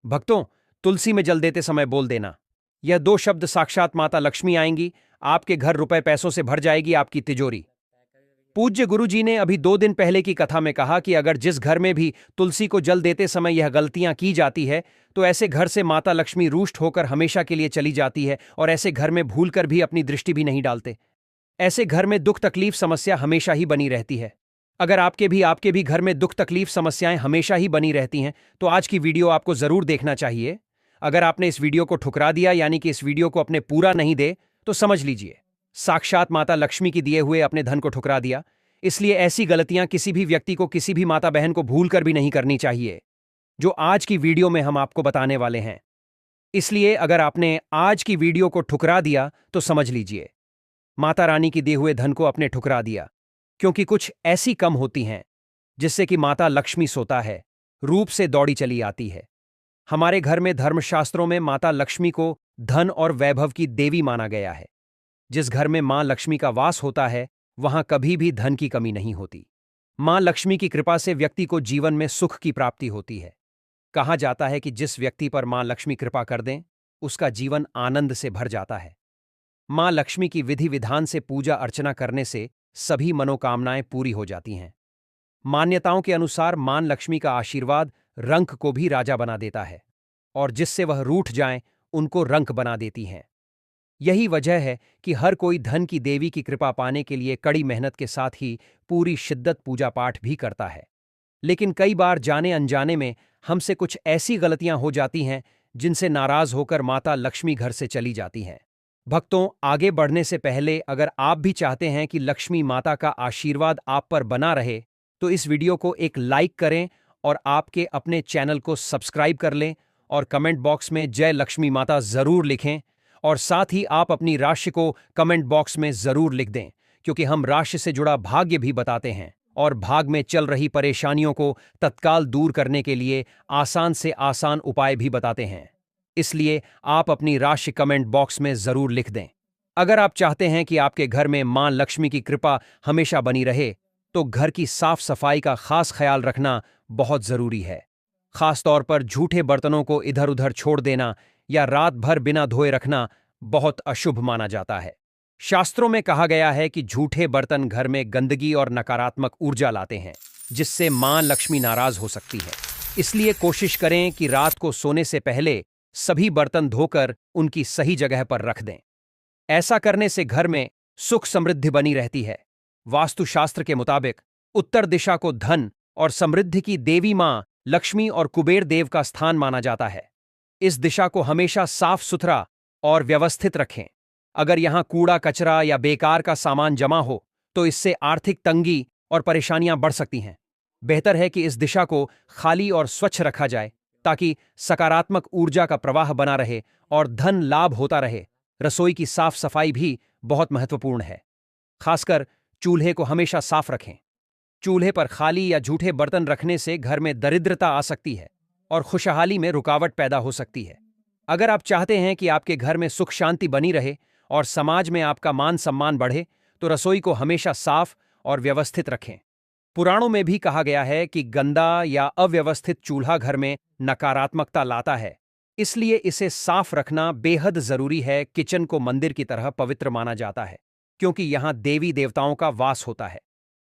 भक्तों, तुलसी में जल देते समय बोल देना, यह दो शब्द साक्षात माता लक्ष्मी आएंगी, आपके घर रुपए पैसों से भर जाएगी आपकी तिजोरी। पूज्य गुरु जी ने अभी 2 दिन पहले की कथा में कहा कि अगर जिस घर में भी तुलसी को जल देते समय यह गलतियां की जाती है तो ऐसे घर से माता लक्ष्मी रुष्ट होकर हमेशा के लिए चली जाती है और ऐसे घर में भूलकर भी अपनी दृष्टि भी नहीं डालते। ऐसे घर में दुख तकलीफ समस्या हमेशा ही बनी रहती है। अगर आपके भी घर में दुख तकलीफ समस्याएं हमेशा ही बनी रहती हैं तो आज की वीडियो आपको जरूर देखना चाहिए। अगर आपने इस वीडियो को ठुकरा दिया यानी कि इस वीडियो को अपने पूरा नहीं दे तो समझ लीजिए साक्षात माता लक्ष्मी की दिए हुए अपने धन को ठुकरा दिया। इसलिए ऐसी गलतियां किसी भी व्यक्ति को, किसी भी माता बहन को भूल कर भी नहीं करनी चाहिए, जो आज की वीडियो में हम आपको बताने वाले हैं। इसलिए अगर आपने आज की वीडियो को ठुकरा दिया तो समझ लीजिए माता रानी की दिए हुए धन को अपने ठुकरा दिया, क्योंकि कुछ ऐसी कम होती हैं जिससे कि माता लक्ष्मी सोता है, रूप से दौड़ी चली आती है। हमारे घर में धर्मशास्त्रों में माता लक्ष्मी को धन और वैभव की देवी माना गया है। जिस घर में मां लक्ष्मी का वास होता है वहां कभी भी धन की कमी नहीं होती। मां लक्ष्मी की कृपा से व्यक्ति को जीवन में सुख की प्राप्ति होती है। कहा जाता है कि जिस व्यक्ति पर मां लक्ष्मी कृपा कर दें उसका जीवन आनंद से भर जाता है। मां लक्ष्मी की विधि विधान से पूजा अर्चना करने से सभी मनोकामनाएं पूरी हो जाती हैं। मान्यताओं के अनुसार मां लक्ष्मी का आशीर्वाद रंक को भी राजा बना देता है और जिससे वह रूठ जाएं उनको रंक बना देती हैं। यही वजह है कि हर कोई धन की देवी की कृपा पाने के लिए कड़ी मेहनत के साथ ही पूरी शिद्दत पूजा पाठ भी करता है। लेकिन कई बार जाने अनजाने में हमसे कुछ ऐसी गलतियां हो जाती हैं जिनसे नाराज होकर माता लक्ष्मी घर से चली जाती हैं। भक्तों, आगे बढ़ने से पहले अगर आप भी चाहते हैं कि लक्ष्मी माता का आशीर्वाद आप पर बना रहे तो इस वीडियो को एक लाइक करें और आपके अपने चैनल को सब्सक्राइब कर लें और कमेंट बॉक्स में जय लक्ष्मी माता जरूर लिखें और साथ ही आप अपनी राशि को कमेंट बॉक्स में जरूर लिख दें, क्योंकि हम राशि से जुड़ा भाग्य भी बताते हैं और भाग में चल रही परेशानियों को तत्काल दूर करने के लिए आसान से आसान उपाय भी बताते हैं। इसलिए आप अपनी राशि कमेंट बॉक्स में जरूर लिख दें। अगर आप चाहते हैं कि आपके घर में मां लक्ष्मी की कृपा हमेशा बनी रहे तो घर की साफ सफाई का खास ख्याल रखना बहुत जरूरी है। खासतौर पर झूठे बर्तनों को इधर उधर छोड़ देना या रात भर बिना धोए रखना बहुत अशुभ माना जाता है। शास्त्रों में कहा गया है कि झूठे बर्तन घर में गंदगी और नकारात्मक ऊर्जा लाते हैं, जिससे मां लक्ष्मी नाराज हो सकती है। इसलिए कोशिश करें कि रात को सोने से पहले सभी बर्तन धोकर उनकी सही जगह पर रख दें। ऐसा करने से घर में सुख समृद्धि बनी रहती है। वास्तुशास्त्र के मुताबिक उत्तर दिशा को धन और समृद्धि की देवी मां लक्ष्मी और कुबेर देव का स्थान माना जाता है। इस दिशा को हमेशा साफ सुथरा और व्यवस्थित रखें। अगर यहां कूड़ा कचरा या बेकार का सामान जमा हो तो इससे आर्थिक तंगी और परेशानियां बढ़ सकती हैं। बेहतर है कि इस दिशा को खाली और स्वच्छ रखा जाए ताकि सकारात्मक ऊर्जा का प्रवाह बना रहे और धन लाभ होता रहे। रसोई की साफ सफाई भी बहुत महत्वपूर्ण है। खासकर चूल्हे को हमेशा साफ रखें। चूल्हे पर खाली या झूठे बर्तन रखने से घर में दरिद्रता आ सकती है और खुशहाली में रुकावट पैदा हो सकती है। अगर आप चाहते हैं कि आपके घर में सुख शांति बनी रहे और समाज में आपका मान सम्मान बढ़े तो रसोई को हमेशा साफ और व्यवस्थित रखें। पुराणों में भी कहा गया है कि गंदा या अव्यवस्थित चूल्हा घर में नकारात्मकता लाता है, इसलिए इसे साफ रखना बेहद जरूरी है। किचन को मंदिर की तरह पवित्र माना जाता है क्योंकि यहां देवी देवताओं का वास होता है।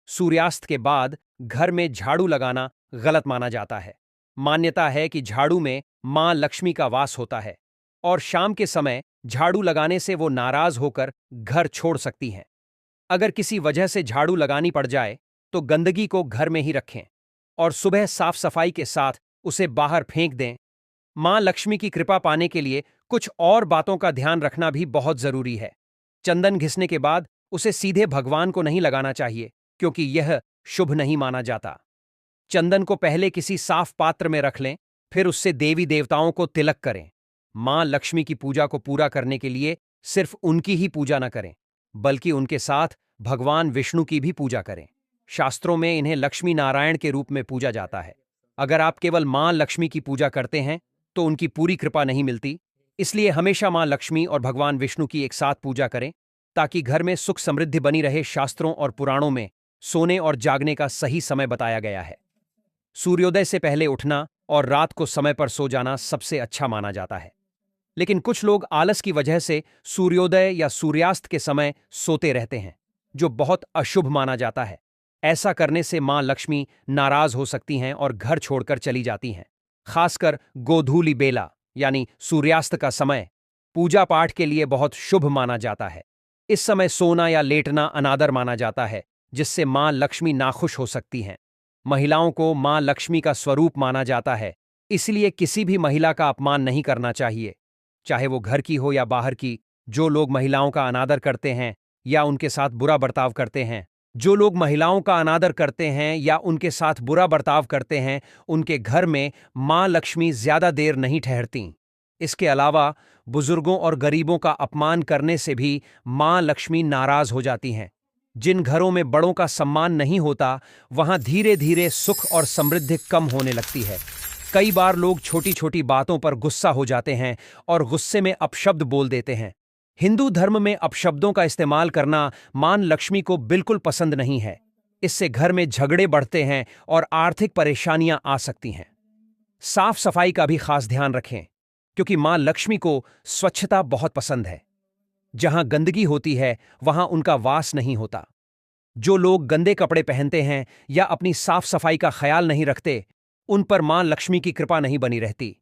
सूर्यास्त के बाद घर में झाड़ू लगाना गलत माना जाता है। मान्यता है कि झाड़ू में मां लक्ष्मी का वास होता है और शाम के समय झाड़ू लगाने से वो नाराज होकर घर छोड़ सकती हैं। अगर किसी वजह से झाड़ू लगानी पड़ जाए तो गंदगी को घर में ही रखें और सुबह साफ सफाई के साथ उसे बाहर फेंक दें। मां लक्ष्मी की कृपा पाने के लिए कुछ और बातों का ध्यान रखना भी बहुत जरूरी है। चंदन घिसने के बाद उसे सीधे भगवान को नहीं लगाना चाहिए क्योंकि यह शुभ नहीं माना जाता। चंदन को पहले किसी साफ पात्र में रख लें, फिर उससे देवी देवताओं को तिलक करें। मां लक्ष्मी की पूजा को पूरा करने के लिए सिर्फ उनकी ही पूजा न करें, बल्कि उनके साथ भगवान विष्णु की भी पूजा करें। शास्त्रों में इन्हें लक्ष्मी नारायण के रूप में पूजा जाता है। अगर आप केवल मां लक्ष्मी की पूजा करते हैं तो उनकी पूरी कृपा नहीं मिलती। इसलिए हमेशा मां लक्ष्मी और भगवान विष्णु की एक साथ पूजा करें ताकि घर में सुख समृद्धि बनी रहे। शास्त्रों और पुराणों में सोने और जागने का सही समय बताया गया है। सूर्योदय से पहले उठना और रात को समय पर सो जाना सबसे अच्छा माना जाता है। लेकिन कुछ लोग आलस की वजह से सूर्योदय या सूर्यास्त के समय सोते रहते हैं, जो बहुत अशुभ माना जाता है। ऐसा करने से मां लक्ष्मी नाराज हो सकती हैं और घर छोड़कर चली जाती हैं। खासकर गोधूलि बेला यानी सूर्यास्त का समय पूजा पाठ के लिए बहुत शुभ माना जाता है। इस समय सोना या लेटना अनादर माना जाता है, जिससे मां लक्ष्मी नाखुश हो सकती हैं। महिलाओं को मां लक्ष्मी का स्वरूप माना जाता है, इसलिए किसी भी महिला का अपमान नहीं करना चाहिए, चाहे वो घर की हो या बाहर की। जो लोग महिलाओं का अनादर करते हैं या उनके साथ बुरा बर्ताव करते हैं जो लोग महिलाओं का अनादर करते हैं या उनके साथ बुरा बर्ताव करते हैं, उनके घर में मां लक्ष्मी ज्यादा देर नहीं ठहरती। इसके अलावा बुजुर्गों और गरीबों का अपमान करने से भी मां लक्ष्मी नाराज हो जाती हैं। जिन घरों में बड़ों का सम्मान नहीं होता, वहां धीरे धीरे सुख और समृद्धि कम होने लगती है। कई बार लोग छोटी छोटी बातों पर गुस्सा हो जाते हैं और गुस्से में अपशब्द बोल देते हैं। हिंदू धर्म में अपशब्दों का इस्तेमाल करना मां लक्ष्मी को बिल्कुल पसंद नहीं है। इससे घर में झगड़े बढ़ते हैं और आर्थिक परेशानियां आ सकती हैं। साफ सफाई का भी खास ध्यान रखें, क्योंकि मां लक्ष्मी को स्वच्छता बहुत पसंद है। जहां गंदगी होती है, वहां उनका वास नहीं होता। जो लोग गंदे कपड़े पहनते हैं या अपनी साफ सफाई का ख्याल नहीं रखते, उन पर मां लक्ष्मी की कृपा नहीं बनी रहती।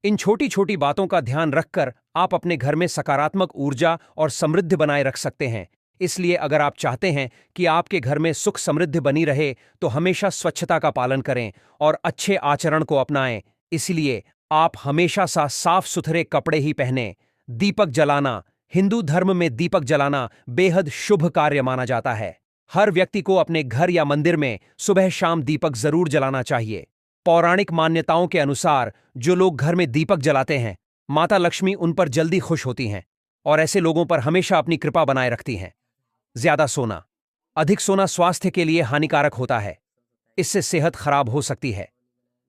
इन छोटी छोटी बातों का ध्यान रखकर आप अपने घर में सकारात्मक ऊर्जा और समृद्धि बनाए रख सकते हैं। इसलिए अगर आप चाहते हैं कि आपके घर में सुख समृद्धि बनी रहे, तो हमेशा स्वच्छता का पालन करें और अच्छे आचरण को अपनाएं। इसलिए आप हमेशा साफ सुथरे कपड़े ही पहनें। दीपक जलाना, हिंदू धर्म में दीपक जलाना बेहद शुभ कार्य माना जाता है। हर व्यक्ति को अपने घर या मंदिर में सुबह शाम दीपक जरूर जलाना चाहिए। पौराणिक मान्यताओं के अनुसार जो लोग घर में दीपक जलाते हैं, माता लक्ष्मी उन पर जल्दी खुश होती हैं और ऐसे लोगों पर हमेशा अपनी कृपा बनाए रखती हैं। ज्यादा सोना, अधिक सोना स्वास्थ्य के लिए हानिकारक होता है। इससे सेहत खराब हो सकती है।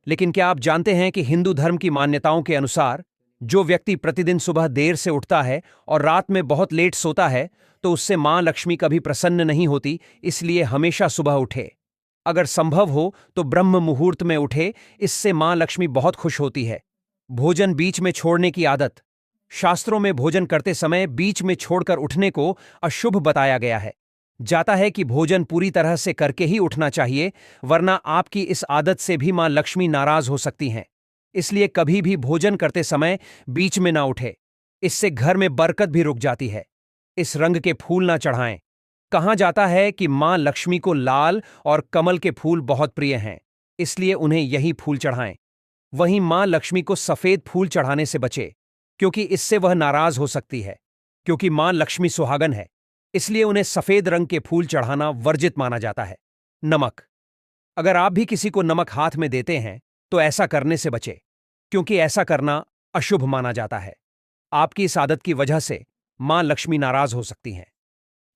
लेकिन क्या आप जानते हैं कि हिंदू धर्म की मान्यताओं के अनुसार जो व्यक्ति प्रतिदिन सुबह देर से उठता है और रात में बहुत लेट सोता है, तो उससे मां लक्ष्मी कभी प्रसन्न नहीं होती। इसलिए हमेशा सुबह उठे। अगर संभव हो तो ब्रह्म मुहूर्त में उठे, इससे मां लक्ष्मी बहुत खुश होती है। भोजन बीच में छोड़ने की आदत, शास्त्रों में भोजन करते समय बीच में छोड़कर उठने को अशुभ बताया गया है। जाता है कि भोजन पूरी तरह से करके ही उठना चाहिए, वरना आपकी इस आदत से भी मां लक्ष्मी नाराज हो सकती हैं। इसलिए कभी भी भोजन करते समय बीच में ना उठे। इससे घर में बरकत भी रुक जाती है। इस रंग के फूल ना चढ़ाएं। कहा जाता है कि मां लक्ष्मी को लाल और कमल के फूल बहुत प्रिय हैं, इसलिए उन्हें यही फूल चढ़ाएं। वहीं मां लक्ष्मी को सफेद फूल चढ़ाने से बचे, क्योंकि इससे वह नाराज हो सकती है। क्योंकि मां लक्ष्मी सुहागन है, इसलिए उन्हें सफेद रंग के फूल चढ़ाना वर्जित माना जाता है। नमक, अगर आप भी किसी को नमक हाथ में देते हैं, तो ऐसा करने से बचे, क्योंकि ऐसा करना अशुभ माना जाता है। आपकी इस आदत की वजह से मां लक्ष्मी नाराज हो सकती हैं।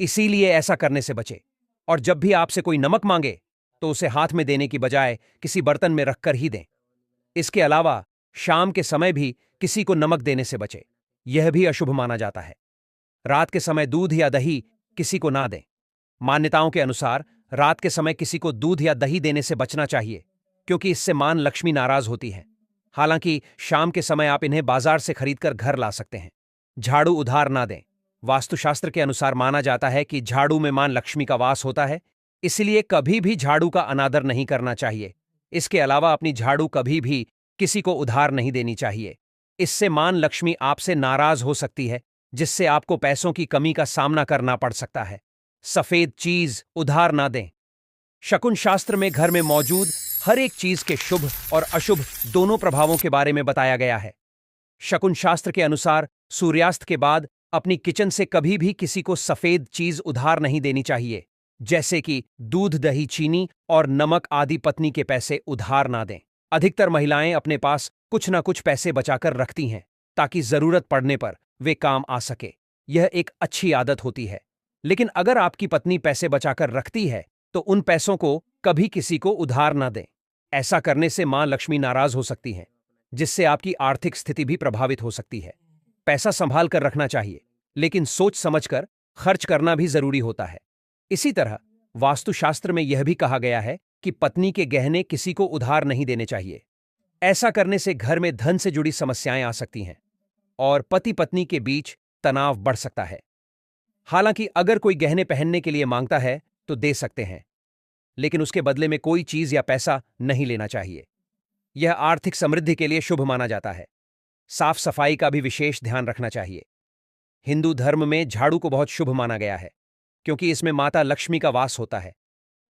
इसीलिए ऐसा करने से बचे। और जब भी आपसे कोई नमक मांगे, तो उसे हाथ में देने की बजाय किसी बर्तन में रखकर ही दें। इसके अलावा शाम के समय भी किसी को नमक देने से बचे, यह भी अशुभ माना जाता है। रात के समय दूध या दही किसी को ना दें। मान्यताओं के अनुसार रात के समय किसी को दूध या दही देने से बचना चाहिए, क्योंकि इससे मां लक्ष्मी नाराज होती है। हालांकि शाम के समय आप इन्हें बाजार से खरीदकर घर ला सकते हैं। झाड़ू उधार ना दें। वास्तुशास्त्र के अनुसार माना जाता है कि झाड़ू में मां लक्ष्मी का वास होता है, इसलिए कभी भी झाड़ू का अनादर नहीं करना चाहिए। इसके अलावा अपनी झाड़ू कभी भी किसी को उधार नहीं देनी चाहिए। इससे मां लक्ष्मी आपसे नाराज हो सकती है, जिससे आपको पैसों की कमी का सामना करना पड़ सकता है। सफेद चीज उधार ना दें। शकुन शास्त्र में घर में मौजूद हर एक चीज के शुभ और अशुभ दोनों प्रभावों के बारे में बताया गया है। शकुन शास्त्र के अनुसार सूर्यास्त के बाद अपनी किचन से कभी भी किसी को सफेद चीज उधार नहीं देनी चाहिए, जैसे कि दूध, दही, चीनी और नमक आदि। पत्नी के पैसे उधार ना दें। अधिकतर महिलाएं अपने पास कुछ ना कुछ पैसे बचाकर रखती हैं, ताकि जरूरत पड़ने पर वे काम आ सके। यह एक अच्छी आदत होती है। लेकिन अगर आपकी पत्नी पैसे बचाकर रखती है, तो उन पैसों को कभी किसी को उधार ना दें। ऐसा करने से मां लक्ष्मी नाराज हो सकती हैं, जिससे आपकी आर्थिक स्थिति भी प्रभावित हो सकती है। पैसा संभाल कर रखना चाहिए, लेकिन सोच समझकर खर्च करना भी जरूरी होता है। इसी तरह वास्तुशास्त्र में यह भी कहा गया है कि पत्नी के गहने किसी को उधार नहीं देने चाहिए। ऐसा करने से घर में धन से जुड़ी समस्याएं आ सकती हैं और पति पत्नी के बीच तनाव बढ़ सकता है। हालांकि अगर कोई गहने पहनने के लिए मांगता है तो दे सकते हैं, लेकिन उसके बदले में कोई चीज या पैसा नहीं लेना चाहिए। यह आर्थिक समृद्धि के लिए शुभ माना जाता है। साफ सफाई का भी विशेष ध्यान रखना चाहिए। हिंदू धर्म में झाड़ू को बहुत शुभ माना गया है, क्योंकि इसमें माता लक्ष्मी का वास होता है।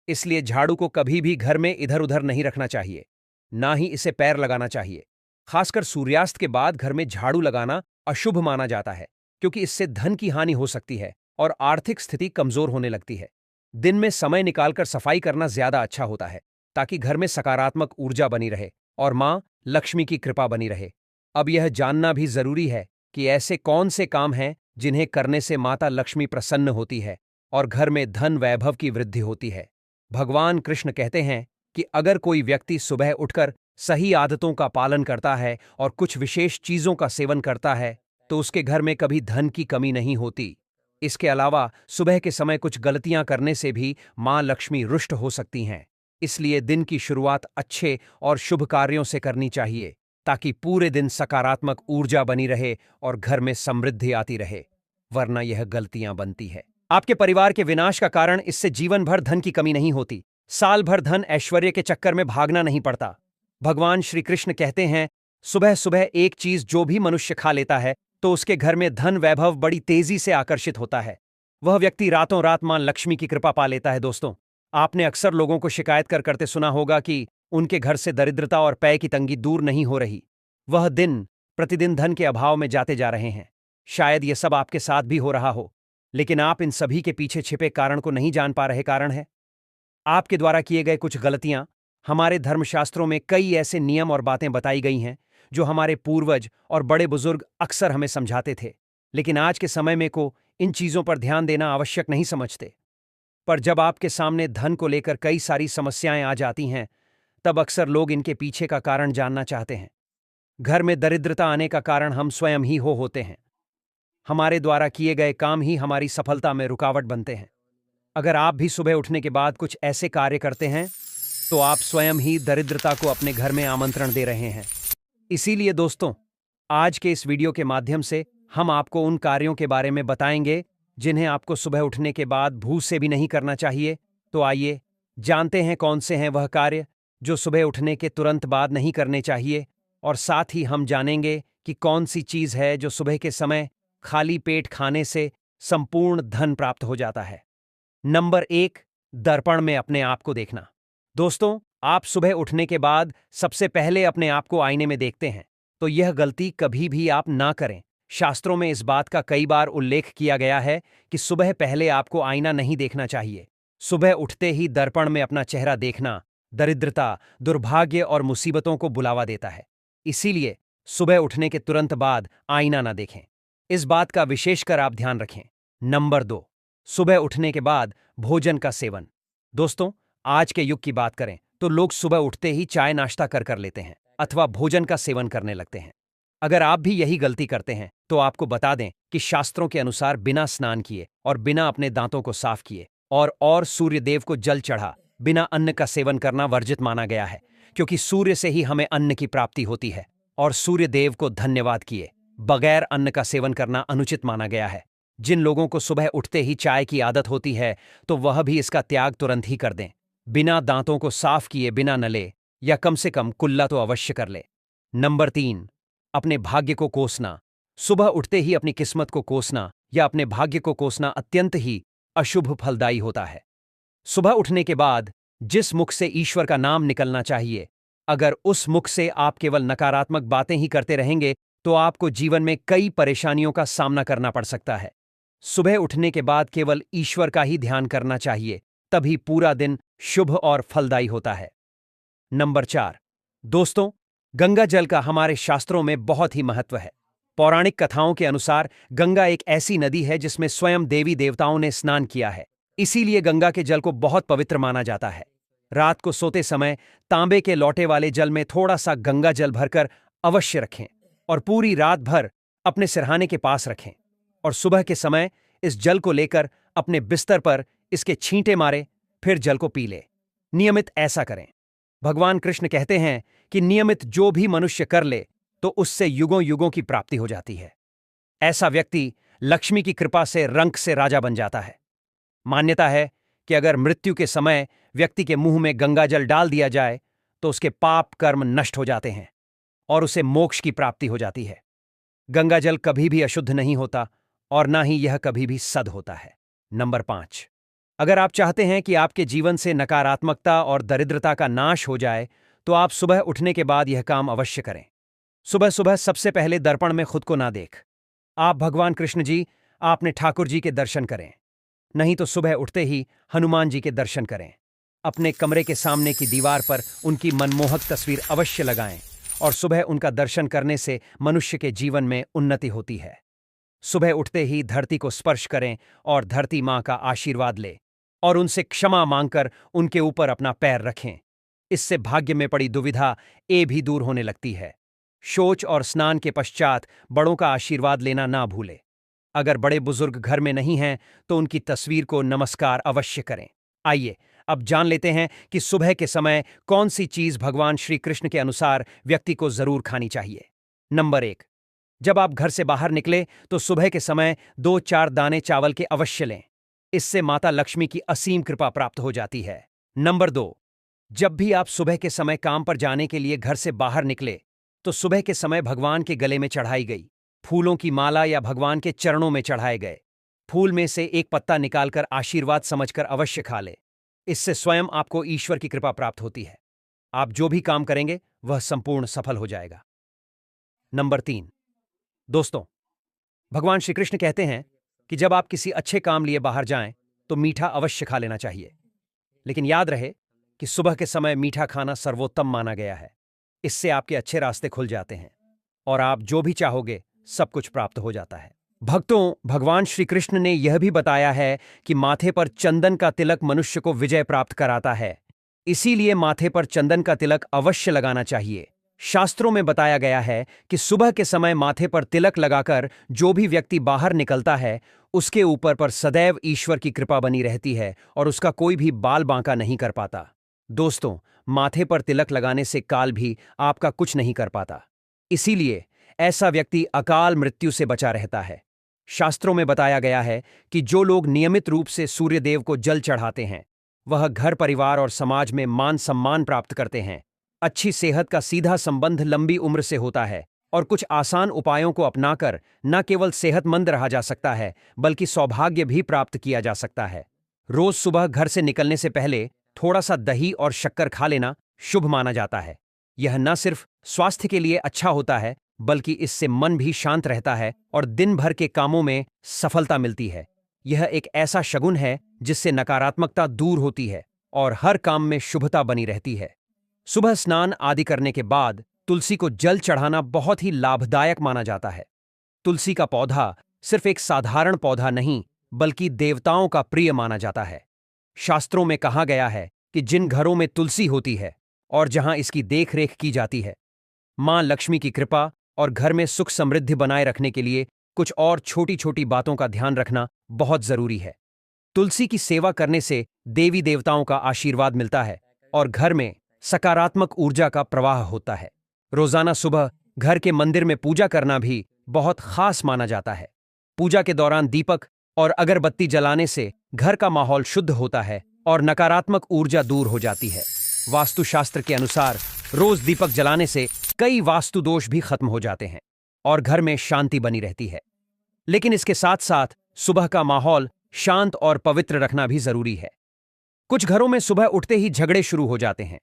इसलिए झाड़ू को कभी भी घर में इधर उधर नहीं रखना चाहिए, ना ही इसे पैर लगाना चाहिए। खासकर सूर्यास्त के बाद घर में झाड़ू लगाना अशुभ माना जाता है, क्योंकि इससे धन की हानि हो सकती है और आर्थिक स्थिति कमजोर होने लगती है। दिन में समय निकालकर सफाई करना ज्यादा अच्छा होता है, ताकि घर में सकारात्मक ऊर्जा बनी रहे और मां लक्ष्मी की कृपा बनी रहे। अब यह जानना भी जरूरी है कि ऐसे कौन से काम हैं जिन्हें करने से माता लक्ष्मी प्रसन्न होती है और घर में धन वैभव की वृद्धि होती है। भगवान कृष्ण कहते हैं कि अगर कोई व्यक्ति सुबह उठकर सही आदतों का पालन करता है और कुछ विशेष चीजों का सेवन करता है तो उसके घर में कभी धन की कमी नहीं होती। इसके अलावा सुबह के समय कुछ गलतियां करने से भी मां लक्ष्मी रुष्ट हो सकती हैं। इसलिए दिन की शुरुआत अच्छे और शुभ कार्यों से करनी चाहिए, ताकि पूरे दिन सकारात्मक ऊर्जा बनी रहे और घर में समृद्धि आती रहे, वरना यह गलतियां बनती है। आपके परिवार के विनाश का कारण इससे जीवन भर धन की कमी नहीं होती। साल भर धन ऐश्वर्य के चक्कर में भागना नहीं पड़ता। भगवान श्री कृष्ण कहते हैं, सुबह सुबह एक चीज जो भी मनुष्य खा लेता है तो उसके घर में धन वैभव बड़ी तेजी से आकर्षित होता है। वह व्यक्ति रातों रात मां लक्ष्मी की कृपा पा लेता है। दोस्तों, आपने अक्सर लोगों को शिकायत करते सुना होगा कि उनके घर से दरिद्रता और पेय की तंगी दूर नहीं हो रही। वह दिन प्रतिदिन धन के अभाव में जाते जा रहे हैं। शायद यह सब आपके साथ भी हो रहा हो, लेकिन आप इन सभी के पीछे छिपे कारण को नहीं जान पा रहे। कारण है आपके द्वारा किए गए कुछ गलतियां। हमारे धर्मशास्त्रों में कई ऐसे नियम और बातें बताई गई हैं जो हमारे पूर्वज और बड़े बुजुर्ग अक्सर हमें समझाते थे, लेकिन आज के समय में को इन चीजों पर ध्यान देना आवश्यक नहीं समझते। पर जब आपके सामने धन को लेकर कई सारी समस्याएं आ जाती हैं, तब अक्सर लोग इनके पीछे का कारण जानना चाहते हैं। घर में दरिद्रता आने का कारण हम स्वयं ही होते हैं। हमारे द्वारा किए गए काम ही हमारी सफलता में रुकावट बनते हैं। अगर आप भी सुबह उठने के बाद कुछ ऐसे कार्य करते हैं तो आप स्वयं ही दरिद्रता को अपने घर में आमंत्रण दे रहे हैं। इसीलिए दोस्तों, आज के इस वीडियो के माध्यम से हम आपको उन कार्यों के बारे में बताएंगे जिन्हें आपको सुबह उठने के बाद भूल से भी नहीं करना चाहिए। तो आइए जानते हैं कौन से हैं वह कार्य जो सुबह उठने के तुरंत बाद नहीं करने चाहिए, और साथ ही हम जानेंगे कि कौन सी चीज है जो सुबह के समय खाली पेट खाने से संपूर्ण धन प्राप्त हो जाता है। नंबर 1, दर्पण में अपने आप को देखना। दोस्तों, आप सुबह उठने के बाद सबसे पहले अपने आप को आईने में देखते हैं, तो यह गलती कभी भी आप ना करें। शास्त्रों में इस बात का कई बार उल्लेख किया गया है कि सुबह पहले आपको आईना नहीं देखना चाहिए। सुबह उठते ही दर्पण में अपना चेहरा देखना दरिद्रता, दुर्भाग्य और मुसीबतों को बुलावा देता है। इसीलिए सुबह उठने के तुरंत बाद आईना ना देखें। इस बात का विशेषकर आप ध्यान रखें। नंबर 2, सुबह उठने के बाद भोजन का सेवन। दोस्तों, आज के युग की बात करें तो लोग सुबह उठते ही चाय नाश्ता कर लेते हैं अथवा भोजन का सेवन करने लगते हैं। अगर आप भी यही गलती करते हैं तो आपको बता दें कि शास्त्रों के अनुसार बिना स्नान किए और बिना अपने दांतों को साफ किए और सूर्य देव को जल चढ़ा बिना अन्न का सेवन करना वर्जित माना गया है, क्योंकि सूर्य से ही हमें अन्न की प्राप्ति होती है और सूर्य देव को धन्यवाद किए बगैर अन्न का सेवन करना अनुचित माना गया है। जिन लोगों को सुबह उठते ही चाय की आदत होती है तो वह भी इसका त्याग तुरंत ही कर दें। बिना दांतों को साफ किए बिना नले या कम से कम कुल्ला तो अवश्य कर ले। नंबर 3, अपने भाग्य को कोसना। सुबह उठते ही अपनी किस्मत को कोसना या अपने भाग्य को कोसना अत्यंत ही अशुभ फलदायी होता है। सुबह उठने के बाद जिस मुख से ईश्वर का नाम निकलना चाहिए, अगर उस मुख से आप केवल नकारात्मक बातें ही करते रहेंगे तो आपको जीवन में कई परेशानियों का सामना करना पड़ सकता है। सुबह उठने के बाद केवल ईश्वर का ही ध्यान करना चाहिए, तभी पूरा दिन शुभ और फलदायी होता है। नंबर 4, दोस्तों, गंगा जल का हमारे शास्त्रों में बहुत ही महत्व है। पौराणिक कथाओं के अनुसार गंगा एक ऐसी नदी है जिसमें स्वयं देवी देवताओं ने स्नान किया है। इसीलिए गंगा के जल को बहुत पवित्र माना जाता है। रात को सोते समय तांबे के लोटे वाले जल में थोड़ा सा गंगा जल भरकर अवश्य रखें और पूरी रात भर अपने सिरहाने के पास रखें, और सुबह के समय इस जल को लेकर अपने बिस्तर पर इसके छींटे मारे, फिर जल को पी ले। नियमित ऐसा करें। भगवान कृष्ण कहते हैं कि नियमित जो भी मनुष्य कर ले तो उससे युगों युगों की प्राप्ति हो जाती है। ऐसा व्यक्ति लक्ष्मी की कृपा से रंक से राजा बन जाता है। मान्यता है कि अगर मृत्यु के समय व्यक्ति के मुंह में गंगाजल डाल दिया जाए तो उसके पाप कर्म नष्ट हो जाते हैं और उसे मोक्ष की प्राप्ति हो जाती है। गंगाजल कभी भी अशुद्ध नहीं होता और ना ही यह कभी भी सद होता है। नंबर 5, अगर आप चाहते हैं कि आपके जीवन से नकारात्मकता और दरिद्रता का नाश हो जाए तो आप सुबह उठने के बाद यह काम अवश्य करें। सुबह सुबह सबसे पहले दर्पण में खुद को ना देख। आप भगवान कृष्ण जी, आपने ठाकुर जी के दर्शन करें। नहीं तो सुबह उठते ही हनुमान जी के दर्शन करें। अपने कमरे के सामने की दीवार पर उनकी मनमोहक तस्वीर अवश्य लगाएं और सुबह उनका दर्शन करने से मनुष्य के जीवन में उन्नति होती है। सुबह उठते ही धरती को स्पर्श करें और धरती मां का आशीर्वाद लें और उनसे क्षमा मांगकर उनके ऊपर अपना पैर रखें। इससे भाग्य में पड़ी दुविधा भी दूर होने लगती है। शौच और स्नान के पश्चात बड़ों का आशीर्वाद लेना ना भूलें। अगर बड़े बुजुर्ग घर में नहीं हैं तो उनकी तस्वीर को नमस्कार अवश्य करें। आइए अब जान लेते हैं कि सुबह के समय कौन सी चीज भगवान श्री कृष्ण के अनुसार व्यक्ति को जरूर खानी चाहिए। नंबर 1, जब आप घर से बाहर निकले तो सुबह के समय 2-4 दाने चावल के अवश्य लें। इससे माता लक्ष्मी की असीम कृपा प्राप्त हो जाती है। नंबर 2, जब भी आप सुबह के समय काम पर जाने के लिए घर से बाहर निकले तो सुबह के समय भगवान के गले में चढ़ाई गई फूलों की माला या भगवान के चरणों में चढ़ाए गए फूल में से एक पत्ता निकालकर आशीर्वाद समझकर अवश्य खा ले। इससे स्वयं आपको ईश्वर की कृपा प्राप्त होती है। आप जो भी काम करेंगे वह संपूर्ण सफल हो जाएगा। नंबर 3, दोस्तों, भगवान श्री कृष्ण कहते हैं कि जब आप किसी अच्छे काम लिए बाहर जाएं तो मीठा अवश्य खा लेना चाहिए। लेकिन याद रहे कि सुबह के समय मीठा खाना सर्वोत्तम माना गया है। इससे आपके अच्छे रास्ते खुल जाते हैं और आप जो भी चाहोगे सब कुछ प्राप्त हो जाता है। भक्तों, भगवान श्री कृष्ण ने यह भी बताया है कि माथे पर चंदन का तिलक मनुष्य को विजय प्राप्त कराता है। इसीलिए माथे पर चंदन का तिलक अवश्य लगाना चाहिए। शास्त्रों में बताया गया है कि सुबह के समय माथे पर तिलक लगाकर जो भी व्यक्ति बाहर निकलता है उसके ऊपर पर सदैव ईश्वर की कृपा बनी रहती है और उसका कोई भी बाल बांका नहीं कर पाता। दोस्तों, माथे पर तिलक लगाने से काल भी आपका कुछ नहीं कर पाता। इसीलिए ऐसा व्यक्ति अकाल मृत्यु से बचा रहता है। शास्त्रों में बताया गया है कि जो लोग नियमित रूप से सूर्यदेव को जल चढ़ाते हैं वह घर परिवार और समाज में मान सम्मान प्राप्त करते हैं। अच्छी सेहत का सीधा संबंध लंबी उम्र से होता है और कुछ आसान उपायों को अपनाकर न केवल सेहतमंद रहा जा सकता है बल्कि सौभाग्य भी प्राप्त किया जा सकता है। रोज सुबह घर से निकलने से पहले थोड़ा सा दही और शक्कर खा लेना शुभ माना जाता है। यह न सिर्फ स्वास्थ्य के लिए अच्छा होता है बल्कि इससे मन भी शांत रहता है और दिन भर के कामों में सफलता मिलती है। यह एक ऐसा शगुन है जिससे नकारात्मकता दूर होती है और हर काम में शुभता बनी रहती है। सुबह स्नान आदि करने के बाद तुलसी को जल चढ़ाना बहुत ही लाभदायक माना जाता है। तुलसी का पौधा सिर्फ एक साधारण पौधा नहीं बल्कि देवताओं का प्रिय माना जाता है। शास्त्रों में कहा गया है कि जिन घरों में तुलसी होती है और जहां इसकी देखरेख की जाती है, मां लक्ष्मी की कृपा और घर में सुख समृद्धि बनाए रखने के लिए कुछ और छोटी छोटी बातों का ध्यान रखना बहुत जरूरी है। तुलसी की सेवा करने से देवी देवताओं का आशीर्वाद मिलता है और घर में सकारात्मक ऊर्जा का प्रवाह होता है। रोजाना सुबह घर के मंदिर में पूजा करना भी बहुत खास माना जाता है। पूजा के दौरान दीपक और अगरबत्ती जलाने से घर का माहौल शुद्ध होता है और नकारात्मक ऊर्जा दूर हो जाती है। वास्तुशास्त्र के अनुसार रोज दीपक जलाने से कई वास्तु दोष भी खत्म हो जाते हैं और घर में शांति बनी रहती है। लेकिन इसके साथ साथ सुबह का माहौल शांत और पवित्र रखना भी जरूरी है। कुछ घरों में सुबह उठते ही झगड़े शुरू हो जाते हैं।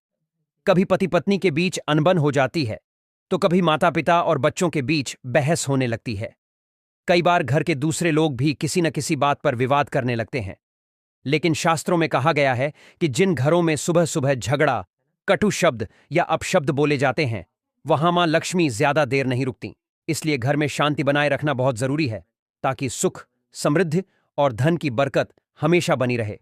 कभी पति पत्नी के बीच अनबन हो जाती है तो कभी माता पिता और बच्चों के बीच बहस होने लगती है। कई बार घर के दूसरे लोग भी किसी न किसी बात पर विवाद करने लगते हैं। लेकिन शास्त्रों में कहा गया है कि जिन घरों में सुबह सुबह झगड़ा, कटु शब्द या अपशब्द बोले जाते हैं वहां मां लक्ष्मी ज्यादा देर नहीं रुकती। इसलिए घर में शांति बनाए रखना बहुत जरूरी है ताकि सुख, समृद्धि और धन की बरकत हमेशा बनी रहे।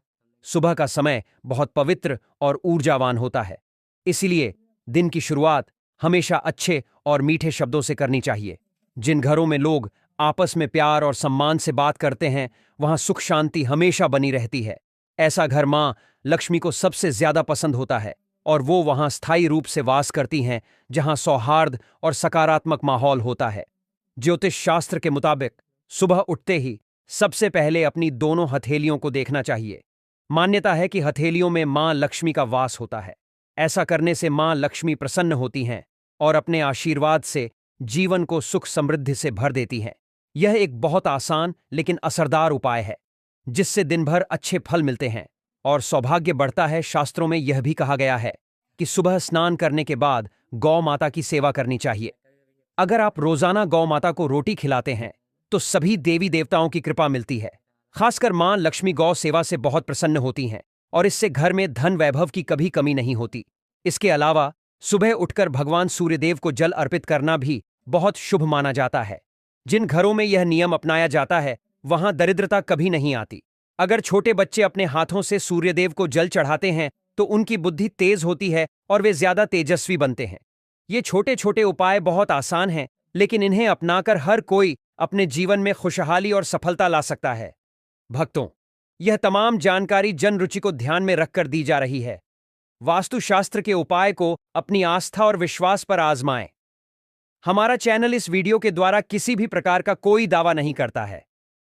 सुबह का समय बहुत पवित्र और ऊर्जावान होता है। इसीलिए दिन की शुरुआत हमेशा अच्छे और मीठे शब्दों से करनी चाहिए। जिन घरों में लोग आपस में प्यार और सम्मान से बात करते हैं वहां सुख शांति हमेशा बनी रहती है। ऐसा घर मां लक्ष्मी को सबसे ज्यादा पसंद होता है। और वो वहां स्थायी रूप से वास करती हैं जहां सौहार्द और सकारात्मक माहौल होता है। ज्योतिष शास्त्र के मुताबिक सुबह उठते ही सबसे पहले अपनी दोनों हथेलियों को देखना चाहिए। मान्यता है कि हथेलियों में मां लक्ष्मी का वास होता है। ऐसा करने से मां लक्ष्मी प्रसन्न होती हैं और अपने आशीर्वाद से जीवन को सुख समृद्धि से भर देती हैं। यह एक बहुत आसान लेकिन असरदार उपाय है जिससे दिन भर अच्छे फल मिलते हैं और सौभाग्य बढ़ता है। शास्त्रों में यह भी कहा गया है कि सुबह स्नान करने के बाद गौ माता की सेवा करनी चाहिए। अगर आप रोजाना गौ माता को रोटी खिलाते हैं तो सभी देवी देवताओं की कृपा मिलती है। खासकर मां लक्ष्मी गौ सेवा से बहुत प्रसन्न होती हैं और इससे घर में धन वैभव की कभी कमी नहीं होती। इसके अलावा सुबह उठकर भगवान सूर्यदेव को जल अर्पित करना भी बहुत शुभ माना जाता है। जिन घरों में यह नियम अपनाया जाता है वहां दरिद्रता कभी नहीं आती। अगर छोटे बच्चे अपने हाथों से सूर्यदेव को जल चढ़ाते हैं तो उनकी बुद्धि तेज होती है और वे ज्यादा तेजस्वी बनते हैं। ये छोटे छोटे उपाय बहुत आसान हैं, लेकिन इन्हें अपनाकर हर कोई अपने जीवन में खुशहाली और सफलता ला सकता है। भक्तों, यह तमाम जानकारी जन रुचि को ध्यान में रखकर दी जा रही है। वास्तुशास्त्र के उपाय को अपनी आस्था और विश्वास पर आजमाएं। हमारा चैनल इस वीडियो के द्वारा किसी भी प्रकार का कोई दावा नहीं करता है।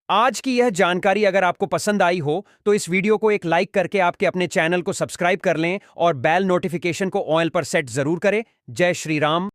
आज की यह जानकारी अगर आपको पसंद आई हो तो इस वीडियो को एक लाइक करके आपके अपने चैनल को सब्सक्राइब कर लें और बेल नोटिफिकेशन को ऑल पर सेट जरूर करें। जय श्री राम।